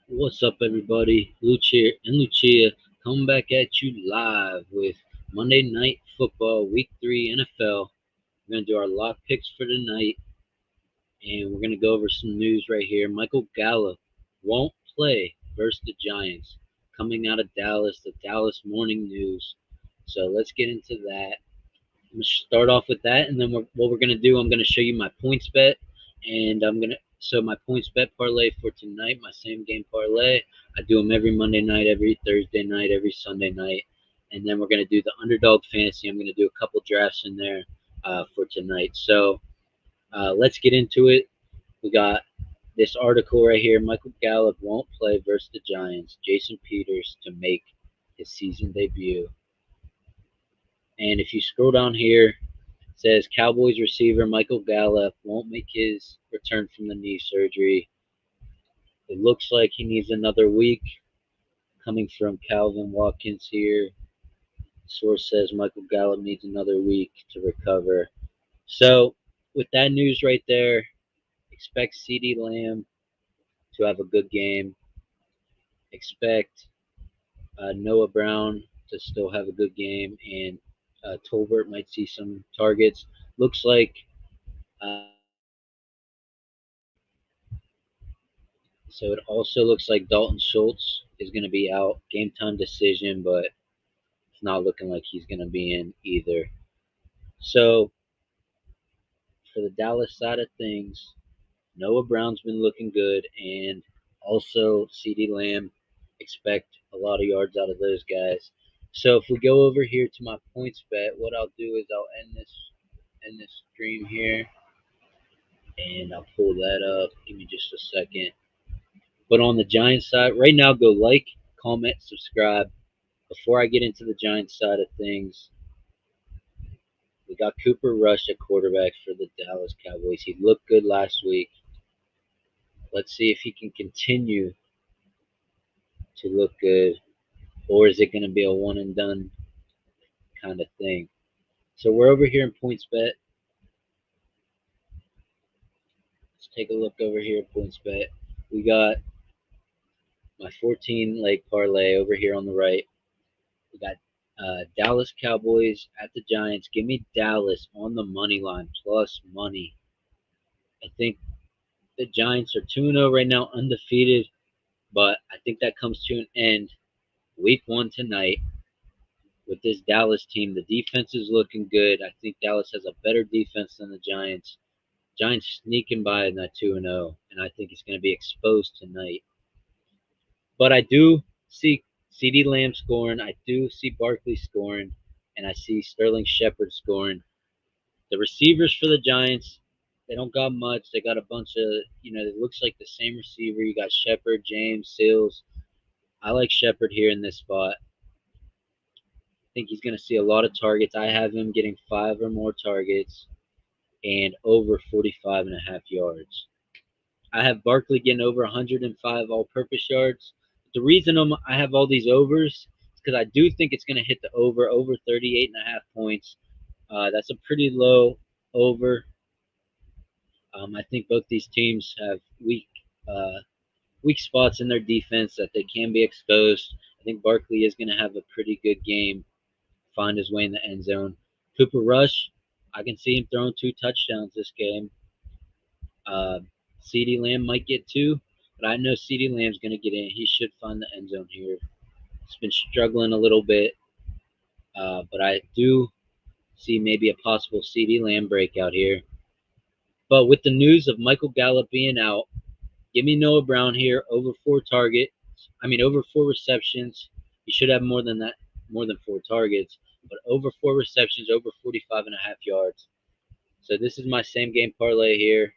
What's up, everybody? Lucia and Lucia coming back at you live with Monday Night Football Week 3 NFL. We're going to do our lock picks for tonight, and we're going to go over some news right here. Michael Gallup won't play versus the Giants, coming out of Dallas, the Dallas Morning News. So let's get into that. I'm gonna start off with that, and then what we're gonna do, I'm gonna show you my points bet, and my points bet parlay for tonight, my same game parlay. I do them every Monday night, every Thursday night, every Sunday night, and then we're gonna do the underdog fantasy. I'm gonna do a couple drafts in there for tonight. So let's get into it. We got this article right here. Michael Gallup won't play versus the Giants. Jason Peters to make his season debut. And if you scroll down here, says Cowboys receiver Michael Gallup won't make his return from the knee surgery. It looks like he needs another week. Coming from Calvin Watkins here. Source says Michael Gallup needs another week to recover. So, with that news right there, expect CeeDee Lamb to have a good game. Expect Noah Brown to still have a good game, and Tolbert might see some targets. Looks like So it also looks like Dalton Schultz is going to be out. Game time decision, but it's not looking like he's going to be in either. So for the Dallas side of things, Noah Brown's been looking good, and also CeeDee Lamb. Expect a lot of yards out of those guys. So if we go over here to my points bet, what I'll do is I'll end this stream here, and I'll pull that up. Give me just a second. But on the Giants side, right now, go like, comment, subscribe. Before I get into the Giants side of things, we got Cooper Rush at quarterback for the Dallas Cowboys. He looked good last week. Let's see if he can continue to look good, or is it going to be a one and done kind of thing? So we're over here in points bet. Let's take a look over here at points bet. We got my 14 leg parlay over here on the right. We got Dallas Cowboys at the Giants. Give me Dallas on the money line plus money. I think the Giants are 2-0 right now, undefeated, but I think that comes to an end week 1 tonight with this Dallas team. The defense is looking good. I think Dallas has a better defense than the Giants. Giants sneaking by in that 2-0, and I think it's going to be exposed tonight. But I do see CeeDee Lamb scoring. I do see Barkley scoring, and I see Sterling Shepard scoring. The receivers for the Giants, they don't got much. They got a bunch of, it looks like the same receiver. You got Shepard, James, Sills. I like Shepard here in this spot. I think he's going to see a lot of targets. I have him getting 5 or more targets and over 45 and a half yards. I have Barkley getting over 105 all-purpose yards. The reason I have all these overs is because I do think it's going to hit the over 38 and a half points. That's a pretty low over. I think both these teams have weak spots in their defense that they can be exposed. I think Barkley is going to have a pretty good game, find his way in the end zone. Cooper Rush, I can see him throwing 2 touchdowns this game. CeeDee Lamb might get 2, but I know CeeDee Lamb's going to get in. He should find the end zone here. He's been struggling a little bit, but I do see maybe a possible CeeDee Lamb breakout here. But with the news of Michael Gallup being out, give me Noah Brown here over 4 receptions. He should have more than that, more than 4 targets, but over 4 receptions, over 45 and a half yards. So this is my same game parlay here.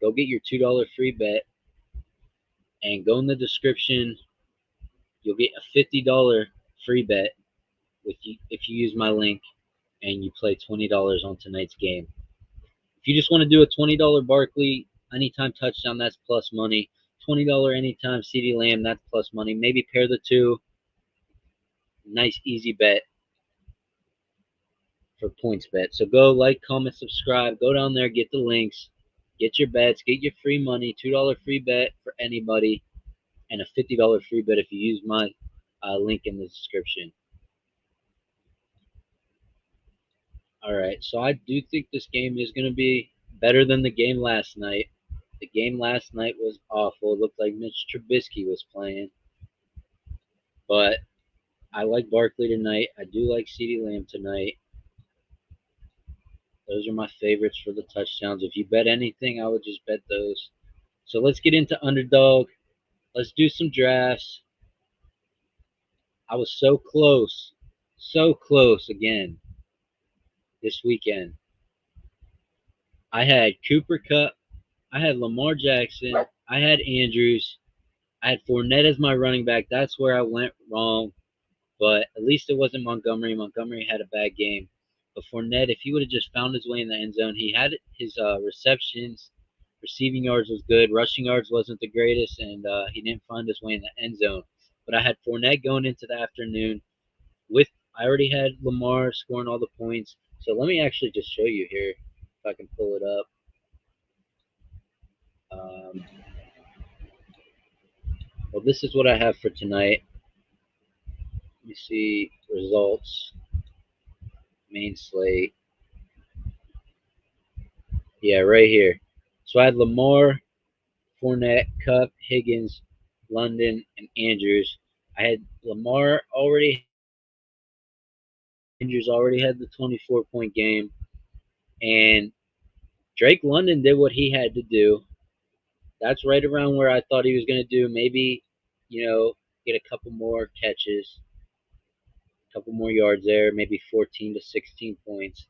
Go get your $2 free bet and go in the description. You'll get a $50 free bet if you use my link and you play $20 on tonight's game. If you just want to do a $20 Barkley anytime touchdown, that's plus money. $20 anytime CeeDee Lamb, that's plus money. Maybe pair the two. Nice, easy bet for points bet. So go like, comment, subscribe. Go down there, get the links. Get your bets, get your free money, $2 free bet for anybody, and a $50 free bet if you use my link in the description. All right, so I do think this game is going to be better than the game last night. The game last night was awful. It looked like Mitch Trubisky was playing, but I like Barkley tonight. I do like CeeDee Lamb tonight. Those are my favorites for the touchdowns. If you bet anything, I would just bet those. So let's get into underdog. Let's do some drafts. I was so close again this weekend. I had Cooper Kupp, I had Lamar Jackson, I had Andrews, I had Fournette as my running back. That's where I went wrong, but at least it wasn't Montgomery. Montgomery had a bad game. But Fournette, if he would have just found his way in the end zone, he had his receptions, receiving yards was good, rushing yards wasn't the greatest, and he didn't find his way in the end zone. But I had Fournette going into the afternoon. With I already had Lamar scoring all the points. So let me actually just show you here if I can pull it up. Um, well, this is what I have for tonight. Let me see results, main slate. Yeah, right here. So I had Lamar, Fournette, Kupp, Higgins, London, and Andrews. I had Lamar already. Andrews already had the 24-point game, and Drake London did what he had to do. That's right around where I thought he was going to do. Maybe, get a couple more catches, a couple more yards there, maybe 14 to 16 points.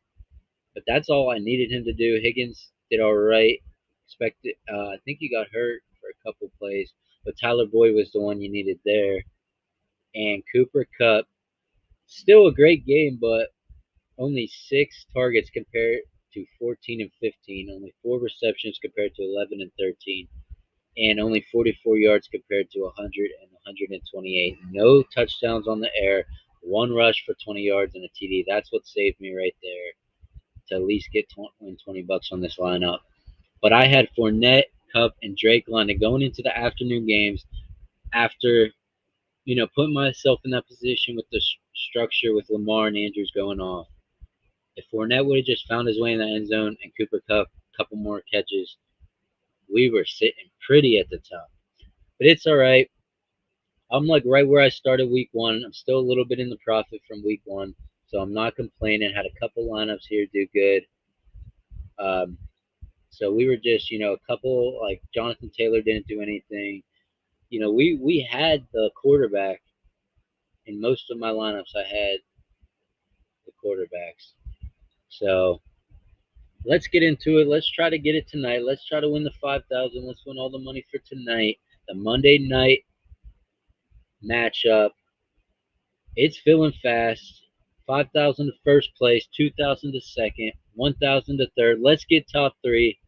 But that's all I needed him to do. Higgins did all right. Expected. I think he got hurt for a couple plays, but Tyler Boyd was the one you needed there. And Cooper Kupp, still a great game, but only 6 targets compared to 14 and 15. Only 4 receptions compared to 11 and 13. And only 44 yards compared to 100 and 128. No touchdowns on the air, 1 rush for 20 yards and a TD. That's what saved me right there to at least win $20 on this lineup. But I had Fournette, Kupp, and Drake London going into the afternoon games after, putting myself in that position with the structure with Lamar and Andrews going off. If Fournette would have just found his way in the end zone and Cooper Kupp a couple more catches, we were sitting pretty at the top. But it's all right. I'm like right where I started week one. I'm still a little bit in the profit from week one, so I'm not complaining. Had a couple lineups here do good. Um, so we were just, a couple like Jonathan Taylor didn't do anything. We had the quarterback in most of my lineups. I had the quarterbacks. So let's get into it. Let's try to get it tonight. Let's try to win the 5,000. Let's win all the money for tonight. The Monday night matchup. It's filling fast. 5,000 to first place, 2,000 to second, 1,000 to third. Let's get top three.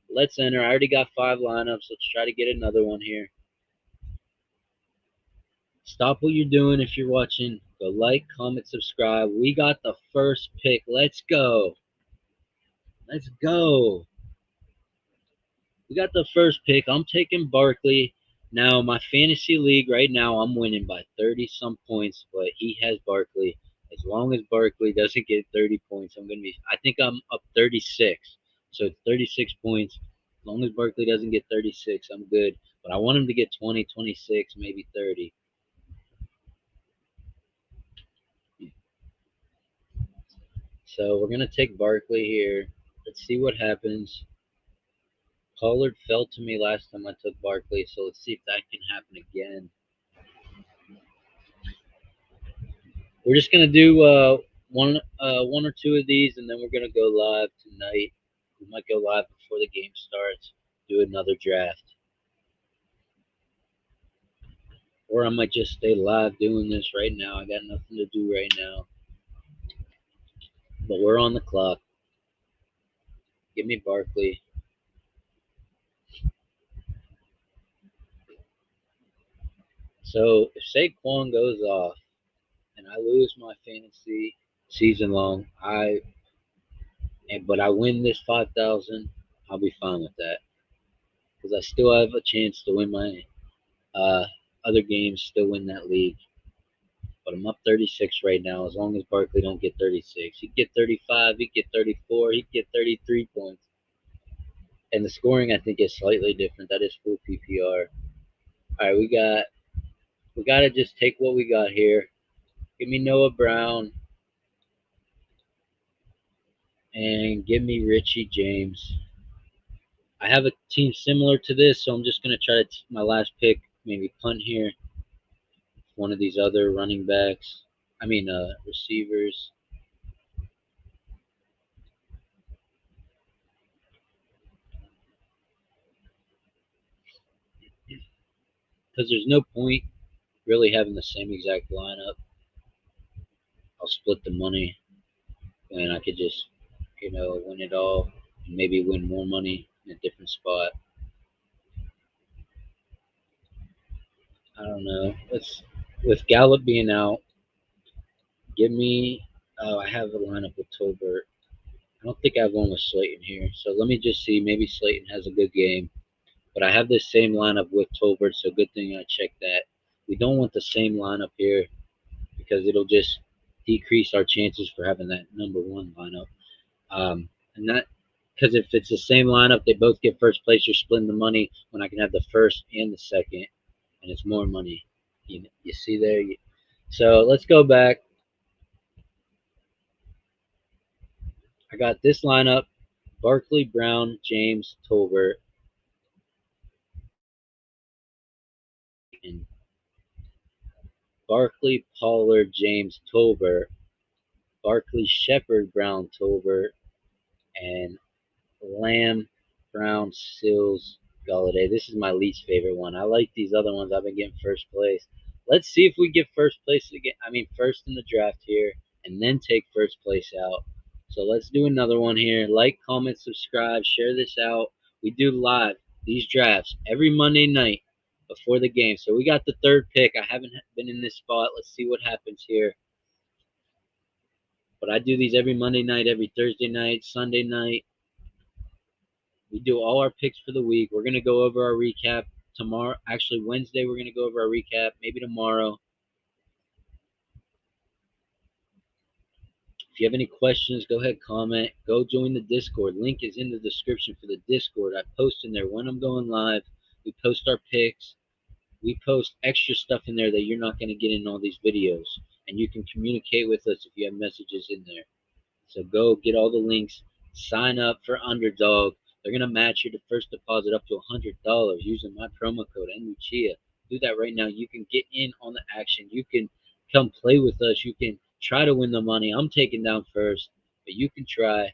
Let's enter. I already got 5 lineups. Let's try to get another one here. Stop what you're doing if you're watching. Go like, comment, subscribe. We got the first pick. Let's go. Let's go. We got the first pick. I'm taking Barkley. Now, my fantasy league right now, I'm winning by 30 some points, but he has Barkley. As long as Barkley doesn't get 30 points, I think I'm up 36. So it's 36 points. As long as Barkley doesn't get 36, I'm good. But I want him to get 20, 26, maybe 30. So we're going to take Barkley here. Let's see what happens. Pollard fell to me last time I took Barkley, so let's see if that can happen again. We're just gonna do one or two of these, and then we're gonna go live tonight. We might go live before the game starts. Do another draft, or I might just stay live doing this right now. I got nothing to do right now, but we're on the clock. Give me Barkley. So if Saquon goes off and I lose my fantasy season long, but I win this 5,000. I'll be fine with that because I still have a chance to win my uh, other games, still win that league. But I'm up 36 right now. As long as Barkley don't get 36, he'd get 35, he'd get 34, he'd get 33 points. And the scoring I think is slightly different. That is full PPR. All right, we gotta just take what we got here. Give me Noah Brown and give me Richie James. I have a team similar to this, so I'm just gonna try to my last pick, maybe punt here. One of these other running backs. I mean, receivers. Because there's no point really having the same exact lineup. I'll split the money, and I could just, win it all, and maybe win more money in a different spot. I don't know. Let's with Gallup being out, give me. Oh, I have a lineup with Tolbert. I don't think I have one with Slayton here. So let me just see. Maybe Slayton has a good game. But I have this same lineup with Tolbert, so good thing I checked that. We don't want the same lineup here because it'll just decrease our chances for having that number one lineup. And that because if it's the same lineup, they both get first place. You're splitting the money when I can have the first and the second, and it's more money. You see there. So let's go back. I got this lineup: Barkley, Brown, James, Tolbert, and Barkley, Pollard, James, Tolbert, Barkley, Shepard, Brown, Tolbert, and Lamb, Brown, Sills, Galladay. This is my least favorite one. I like these other ones. I've been getting first place. Let's see if we get first place again. I mean, first in the draft here, and then take first place out. So let's do another one here. Like, comment, subscribe, share this out. We do live these drafts every Monday night before the game. So we got the third pick. I haven't been in this spot. Let's see what happens here. But I do these every Monday night, every Thursday night, Sunday night. We do all our picks for the week. We're going to go over our recap tomorrow. Actually, Wednesday, we're going to go over our recap. Maybe tomorrow. If you have any questions, go ahead, comment. Go join the Discord. Link is in the description for the Discord. I post in there when I'm going live. We post our picks. We post extra stuff in there that you're not going to get in all these videos. And you can communicate with us if you have messages in there. So go get all the links. Sign up for UnderDog. They're gonna match your first deposit up to $100 using my promo code NYG. Do that right now. You can get in on the action. You can come play with us. You can try to win the money. I'm taking down first, but you can try.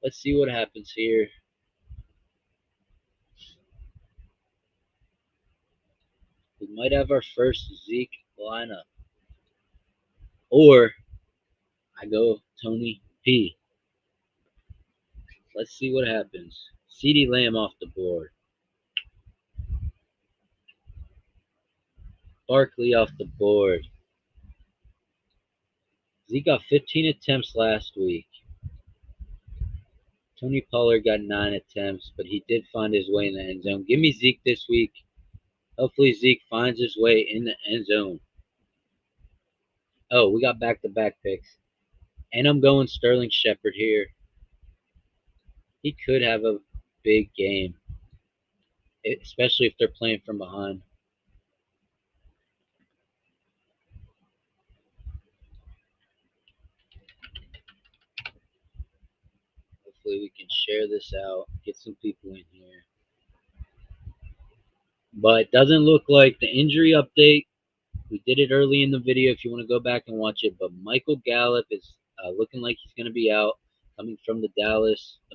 Let's see what happens here. We might have our first Zeke lineup, or I go Tony P. Let's see what happens. CeeDee Lamb off the board. Barkley off the board. Zeke got 15 attempts last week. Tony Pollard got 9 attempts, but he did find his way in the end zone. Give me Zeke this week. Hopefully Zeke finds his way in the end zone. Oh, we got back-to-back picks. And I'm going Sterling Shepard here. He could have a big game, especially if they're playing from behind. Hopefully we can share this out, get some people in here. But it doesn't look like the injury update. We did it early in the video if you want to go back and watch it. But Michael Gallup is looking like he's going to be out, coming from the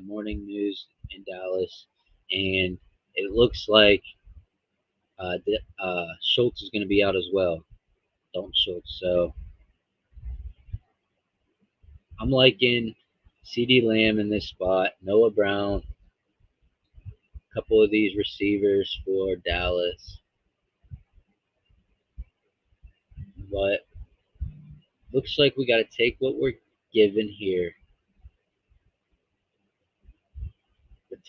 morning news in Dallas. And it looks like Schultz is going to be out as well. Dalton Schultz. So I'm liking CeeDee Lamb in this spot, Noah Brown, a couple of these receivers for Dallas. But looks like we got to take what we're given here.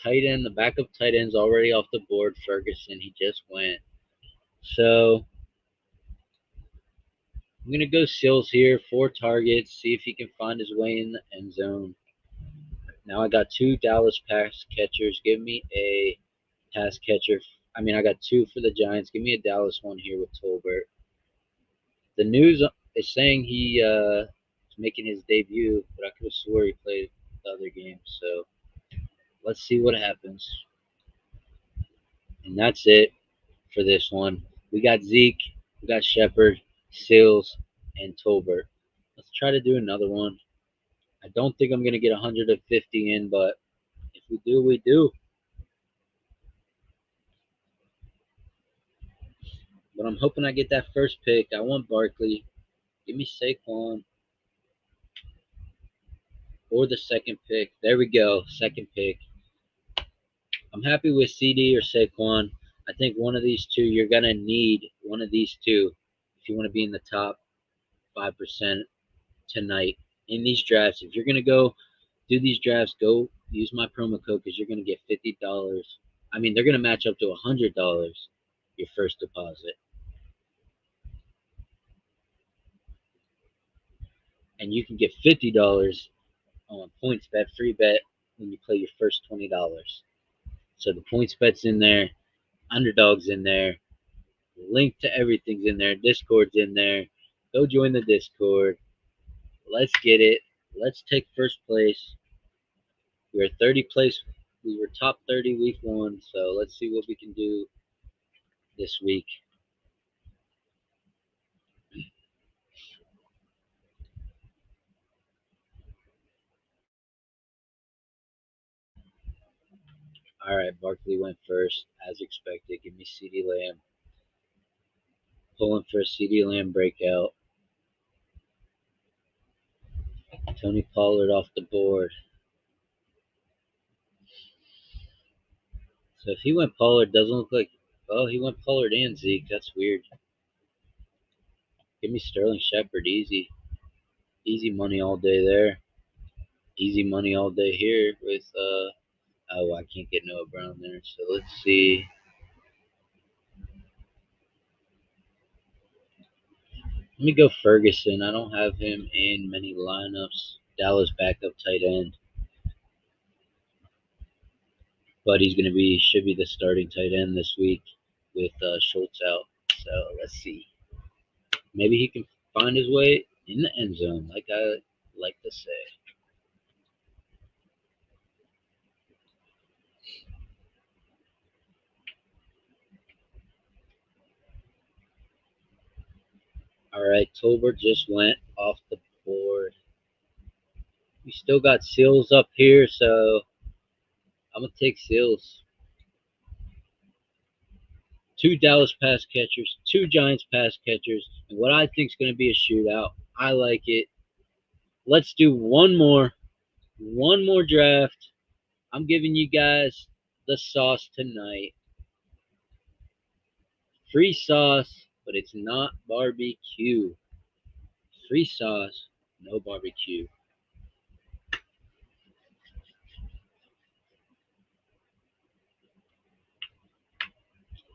tight end, the backup tight end's already off the board. Ferguson, he just went. So I'm gonna go Sills here, 4 targets, see if he can find his way in the end zone. Now I got 2 Dallas pass catchers. Give me a pass catcher. I mean, I got 2 for the Giants. Give me a Dallas one here with Tolbert. The news is saying he is making his debut, but I could have swore he played the other game. So let's see what happens. And that's it for this one. We got Zeke, we got Shepard, Sills, and Tolbert. Let's try to do another one. I don't think I'm going to get 150 in, but if we do, we do. But I'm hoping I get that first pick. I want Barkley. Give me Saquon or the second pick. There we go. Second pick. I'm happy with CD or Saquon. I think one of these two, you're going to need one of these two if you want to be in the top 5% tonight in these drafts. If you're going to go do these drafts, go use my promo code because you're going to get $50. I mean, they're going to match up to $100 your first deposit. And you can get $50 on points bet, free bet when you play your first $20. So the points bet's in there, underdog's in there, link to everything's in there, Discord's in there. Go join the Discord. Let's get it. Let's take first place. We were 30 place. We were top 30 week 1. So let's see what we can do this week. All right, Barkley went first as expected. Give me CD Lamb. Pulling for a CD Lamb breakout. Tony Pollard off the board. So if he went Pollard, doesn't look like. Oh, he went Pollard and Zeke. That's weird. Give me Sterling Shepard. Easy. Easy money all day there. Easy money all day here with. Oh, I can't get Noah Brown there. So let's see. Let me go Ferguson. I don't have him in many lineups. Dallas backup tight end. But he's going to be, should be the starting tight end this week with Schultz out. So let's see. Maybe he can find his way in the end zone, like I like to say. All right, Tolbert just went off the board. We still got Sills up here, so I'm gonna take Sills. 2 Dallas pass catchers, 2 Giants pass catchers, and what I think is going to be a shootout. I like it. Let's do one more draft. I'm giving you guys the sauce tonight. Free sauce, but it's not barbecue. Free sauce, no barbecue.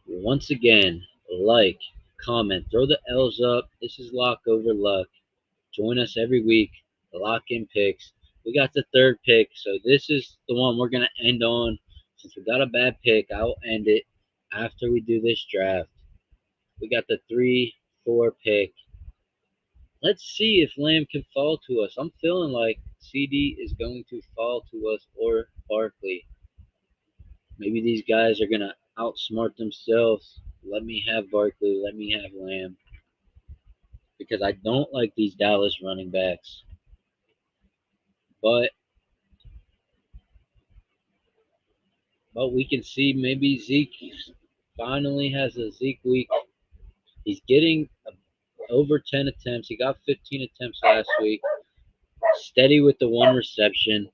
Once again, like, comment, throw the L's up. This is Lock Over Luck. Join us every week. Lock in picks. We got the third pick, so this is the one we're going to end on. Since we got a bad pick, I'll end it after we do this draft. We got the 3-4 pick. Let's see if Lamb can fall to us. I'm feeling like CD is going to fall to us or Barkley. Maybe these guys are going to outsmart themselves. Let me have Barkley. Let me have Lamb. Because I don't like these Dallas running backs. But we can see maybe Zeke finally has a Zeke week. He's getting over 10 attempts. He got 15 attempts last week. Steady with the 1 reception.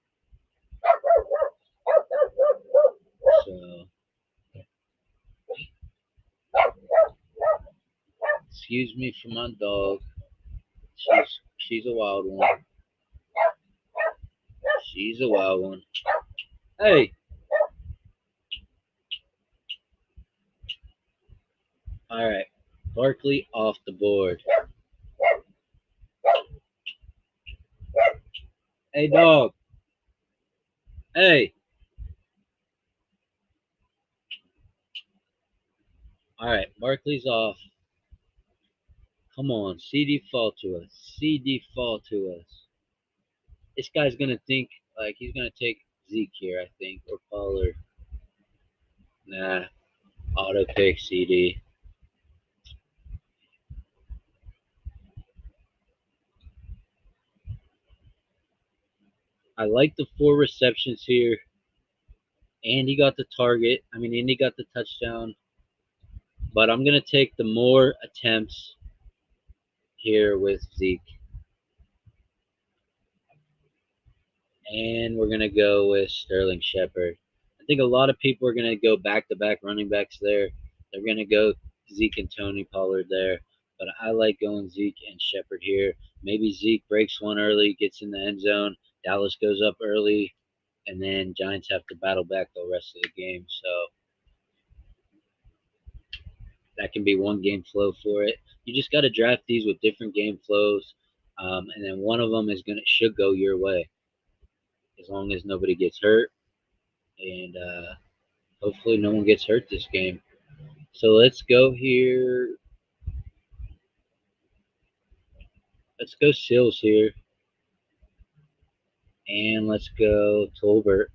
So, excuse me for my dog. She's a wild one. She's a wild one. Hey, All right, Barkley off the board. Hey, dog. Hey. All right, Barkley's off. Come on, CD fall to us. CD fall to us. This guy's gonna think like he's gonna take Zeke here, I think, or Pollard. Nah, auto pick CD. I like the 4 receptions here. And he got the target. I mean, and he got the touchdown. But I'm gonna take the more attempts here with Zeke, and we're gonna go with Sterling Shepard. I think a lot of people are gonna go back-to-back running backs there. They're gonna go Zeke and Tony Pollard there, but I like going Zeke and Shepard here. Maybe Zeke breaks one early, gets in the end zone. Dallas goes up early, and then Giants have to battle back the rest of the game. So that can be one game flow for it. You just got to draft these with different game flows, and then one of them is gonna should go your way as long as nobody gets hurt, and hopefully no one gets hurt this game. So let's go here. Let's go Sills here, and let's go Tolbert.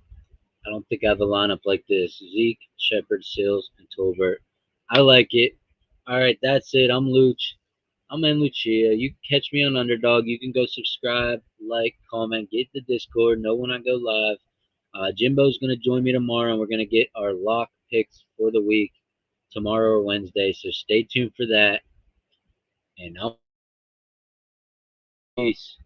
I don't think I have a lineup like this. Zeke, Shepard, Sills, and Tolbert. I like it. All right, that's it. I'm Luch. I'm in Lucia. You can catch me on Underdog. You can go subscribe, like, comment, get the Discord, know when I go live. Jimbo's going to join me tomorrow, and we're going to get our lock picks for the week tomorrow or Wednesday. So stay tuned for that. And peace.